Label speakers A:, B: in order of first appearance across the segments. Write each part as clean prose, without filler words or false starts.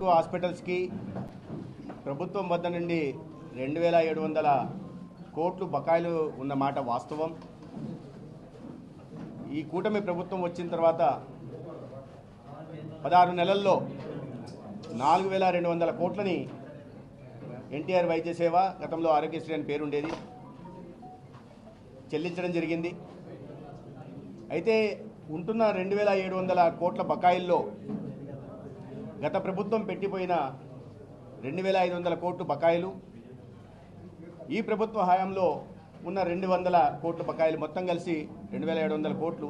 A: Hospitals కి ప్రభుత్వం వద్ద నుండి 2700 కోట్లు బకాయిలు ఉన్న మాట వాస్తవం. ఈ కూటమి ప్రభుత్వం వచ్చిన తర్వాత 16 నెలల్లో 4200 కోట్లని ఎన్టీఆర్ వైద్య సేవ, గతంలో ఆరోగ్యశ్రీ అని పేరు ఉండేది, చెల్లించడం జరిగింది. అయితే ఉంటున్న 2700 కోట్ల బకాయిల్లో గత ప్రభుత్వం పెట్టిపోయిన 2500 కోట్లు బకాయిలు, ఈ ప్రభుత్వ హయాంలో ఉన్న 200 కోట్ల బకాయిలు, మొత్తం కలిసి 2700 కోట్లు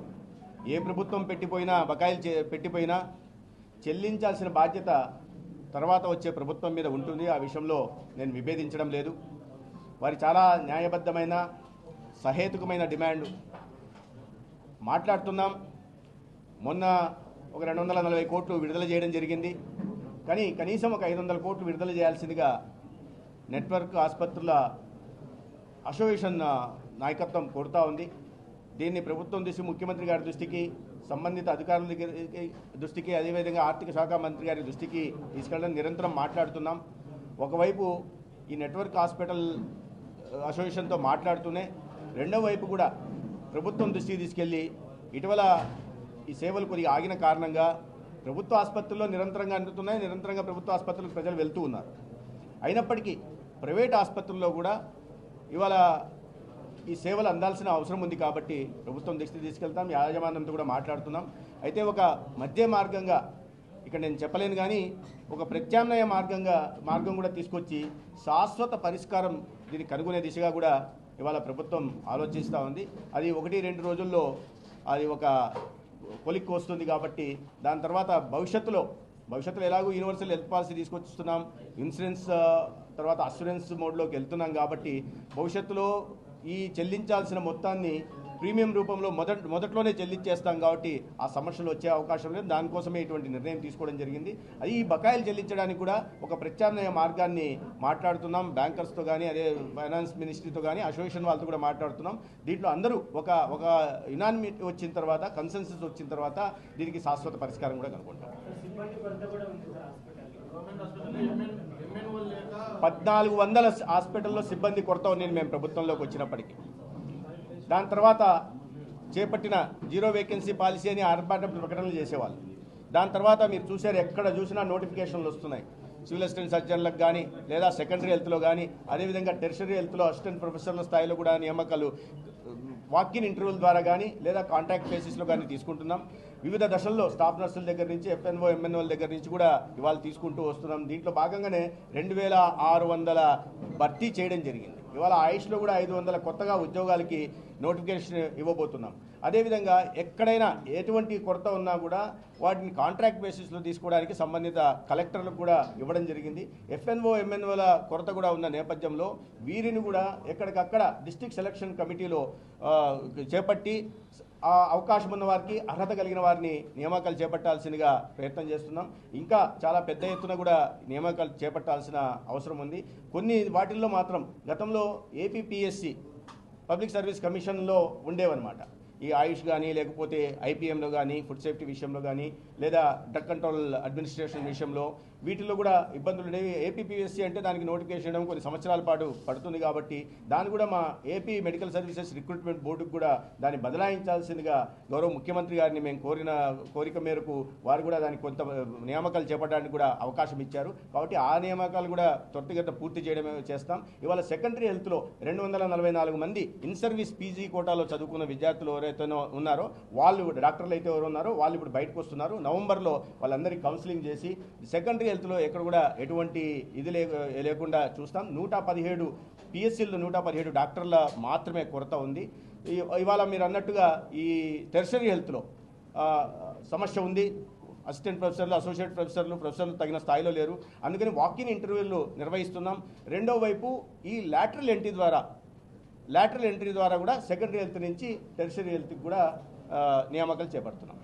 A: ఏ ప్రభుత్వం పెట్టిపోయినా చెల్లించాల్సిన బాధ్యత తర్వాత వచ్చే ప్రభుత్వం మీద ఉంటుంది. ఆ విషయంలో నేను విభేదించడం లేదు. వారి చాలా న్యాయబద్ధమైన సహేతుకమైన డిమాండ్ మాట్లాడుతున్నాం. మొన్న ఒక 240 కోట్లు విడుదల చేయడం జరిగింది. కానీ కనీసం ఒక 500 కోట్లు విడుదల చేయాల్సిందిగా నెట్వర్క్ ఆసుపత్రుల అసోసియేషన్ నాయకత్వం కోరుతా ఉంది. దీన్ని ప్రభుత్వం దృష్టి, ముఖ్యమంత్రి గారి దృష్టికి, సంబంధిత అధికారుల దృష్టికి, అదేవిధంగా ఆర్థిక శాఖ మంత్రి గారి దృష్టికి తీసుకెళ్ళడం నిరంతరం మాట్లాడుతున్నాం. ఒకవైపు ఈ నెట్వర్క్ హాస్పిటల్ అసోసియేషన్తో మాట్లాడుతూనే రెండో వైపు కూడా ప్రభుత్వం దృష్టికి తీసుకెళ్ళి ఇటీవల ఈ సేవలు కొద్దిగా ఆగిన కారణంగా ప్రభుత్వ ఆసుపత్రుల్లో నిరంతరంగా అందుతున్నాయి, నిరంతరంగా ప్రభుత్వ ఆసుపత్రులకు ప్రజలు వెళ్తూ ఉన్నారు. అయినప్పటికీ ప్రైవేట్ ఆసుపత్రుల్లో కూడా ఇవాళ ఈ సేవలు అందాల్సిన అవసరం ఉంది. కాబట్టి ప్రభుత్వం దృష్టికి తీసుకెళ్తాం, యాజమాన్యంతో కూడా మాట్లాడుతున్నాం. అయితే ఒక మధ్య మార్గంగా ఇక్కడ నేను చెప్పలేను, కానీ ఒక ప్రత్యామ్నాయ మార్గం కూడా తీసుకొచ్చి శాశ్వత పరిష్కారం దీన్ని కనుగొనే దిశగా కూడా ఇవాళ ప్రభుత్వం ఆలోచిస్తూ ఉంది. అది 1-2 రోజుల్లో అది ఒక కొలిక్కి వస్తుంది. కాబట్టి దాని తర్వాత భవిష్యత్తులో ఎలాగో యూనివర్సల్ హెల్త్ పాలసీ తీసుకొస్తున్నాం, ఇన్సూరెన్స్ తర్వాత అస్యూరెన్స్ మోడ్లోకి వెళ్తున్నాం. కాబట్టి భవిష్యత్తులో ఈ చెల్లించాల్సిన మొత్తాన్ని ప్రీమియం రూపంలో మొదట్లోనే చెల్లించేస్తాం. కాబట్టి ఆ సమస్యలు వచ్చే అవకాశం లేదు. దానికోసమే ఇటువంటి నిర్ణయం తీసుకోవడం జరిగింది. అది ఈ బకాయిలు చెల్లించడానికి కూడా ఒక ప్రత్యామ్నాయ మార్గాన్ని మాట్లాడుతున్నాం. బ్యాంకర్స్తో కానీ, అదే ఫైనాన్స్ మినిస్ట్రీతో కానీ, అసోసియేషన్ వాళ్ళతో కూడా మాట్లాడుతున్నాం. దీంట్లో అందరూ ఒక యునానిమిటీ వచ్చిన తర్వాత, కన్సెన్సస్ వచ్చిన తర్వాత దీనికి శాశ్వత పరిష్కారం కూడా కనుక్కుంటాం. 1400 హాస్పిటల్లో సిబ్బంది కొరత ఉంది మేము ప్రభుత్వంలోకి వచ్చినప్పటికీ. దాని తర్వాత చేపట్టిన జీరో వేకెన్సీ పాలసీ అని ఆర్భాట ప్రకటనలు చేసేవాళ్ళు. దాని తర్వాత మీరు చూసారు, ఎక్కడ చూసినా నోటిఫికేషన్లు వస్తున్నాయి. సివిల్ అసిస్టెంట్ సర్జన్లకు కానీ, లేదా సెకండరీ హెల్త్లో కానీ, అదేవిధంగా టెర్షరీ హెల్త్లో అసిస్టెంట్ ప్రొఫెసర్ల స్థాయిలో కూడా నియామకాలు వాకిన్ ఇంటర్వ్యూల ద్వారా కానీ, లేదా కాంట్రాక్ట్ బేసిస్లో కానీ తీసుకుంటున్నాం. వివిధ దశల్లో స్టాఫ్ నర్సుల దగ్గర నుంచి, ఎఫ్ఎన్ఓ ఎంఎన్ఓల దగ్గర నుంచి కూడా ఇవాళ తీసుకుంటూ వస్తున్నాం. దీంట్లో భాగంగానే 2600 భర్తీ చేయడం జరిగింది. ఇవాళ ఆయుష్లో కూడా 500 కొత్తగా ఉద్యోగాలకి నోటిఫికేషన్ ఇవ్వబోతున్నాం. అదేవిధంగా ఎక్కడైనా ఎటువంటి కొరత ఉన్నా కూడా వాటిని కాంట్రాక్ట్ బేసిస్లో తీసుకోవడానికి సంబంధిత కలెక్టర్లకు కూడా ఇవ్వడం జరిగింది. ఎఫ్ఎన్ఓ ఎంఎన్ఓల కొరత కూడా ఉన్న నేపథ్యంలో వీరిని కూడా ఎక్కడికక్కడ డిస్ట్రిక్ట్ సెలక్షన్ కమిటీలో చేపట్టి ఆ అవకాశం ఉన్న వారికి, అర్హత కలిగిన వారిని నియామకాలు చేపట్టాల్సిందిగా ప్రయత్నం చేస్తున్నాం. ఇంకా చాలా పెద్ద ఎత్తున కూడా నియామకాలు చేపట్టాల్సిన అవసరం ఉంది. కొన్ని వాటిల్లో మాత్రం గతంలో ఏపీపీఎస్సీ పబ్లిక్ సర్వీస్ కమిషన్లో ఉండేవన్నమాట. ఈ ఆయుష్ కానీ, లేకపోతే ఐపీఎంలో కానీ, ఫుడ్ సేఫ్టీ విషయంలో కానీ, లేదా డ్రగ్ కంట్రోల్ అడ్మినిస్ట్రేషన్ విషయంలో వీటిల్లో కూడా ఇబ్బందులు ఉండేవి. ఏపీపీఎస్సీ అంటే దానికి నోటిఫికేషన్ ఇవ్వడం కొన్ని సంవత్సరాల పాటు పడుతుంది. కాబట్టి దాన్ని కూడా మా ఏపీ మెడికల్ సర్వీసెస్ రిక్రూట్మెంట్ బోర్డుకు కూడా దాన్ని బదలాయించాల్సిందిగా గౌరవ ముఖ్యమంత్రి గారిని మేము కోరిక మేరకు వారు కూడా దానికి కొంత నియామకాలు చేపట్టడానికి కూడా అవకాశం ఇచ్చారు. కాబట్టి ఆ నియామకాలు కూడా త్వరితగతిన పూర్తి చేయడమే చేస్తాం. ఇవాళ సెకండరీ హెల్త్లో 244 మంది ఇన్ సర్వీస్ పీజీ కోటాలో చదువుకున్న విద్యార్థులు ఎవరైతే ఉన్నారో వాళ్ళు, డాక్టర్లు అయితే ఎవరు ఉన్నారో వాళ్ళు ఇప్పుడు బయటకు వస్తున్నారు. నవంబర్లో వాళ్ళందరికీ కౌన్సిలింగ్ చేసి సెకండరీ హెల్త్లో ఎక్కడ కూడా ఎటువంటి ఇది లేకుండా చూస్తాం. 117 పిఎస్సీల్లో 117 డాక్టర్ల మాత్రమే కొరత ఉంది. ఇవాళ మీరు అన్నట్టుగా ఈ టెర్షరీ హెల్త్లో సమస్య ఉంది. అసిస్టెంట్ ప్రొఫెసర్లు, అసోసియేట్ ప్రొఫెసర్లు తగిన స్థాయిలో లేరు. అందుకని వాకిన్ ఇంటర్వ్యూలు నిర్వహిస్తున్నాం. రెండో వైపు ఈ లాటరల్ ఎంట్రీ ద్వారా కూడా సెకండరీ హెల్త్ నుంచి టెర్షరీ హెల్త్కి కూడా నియామకాలు చేపడుతున్నాం.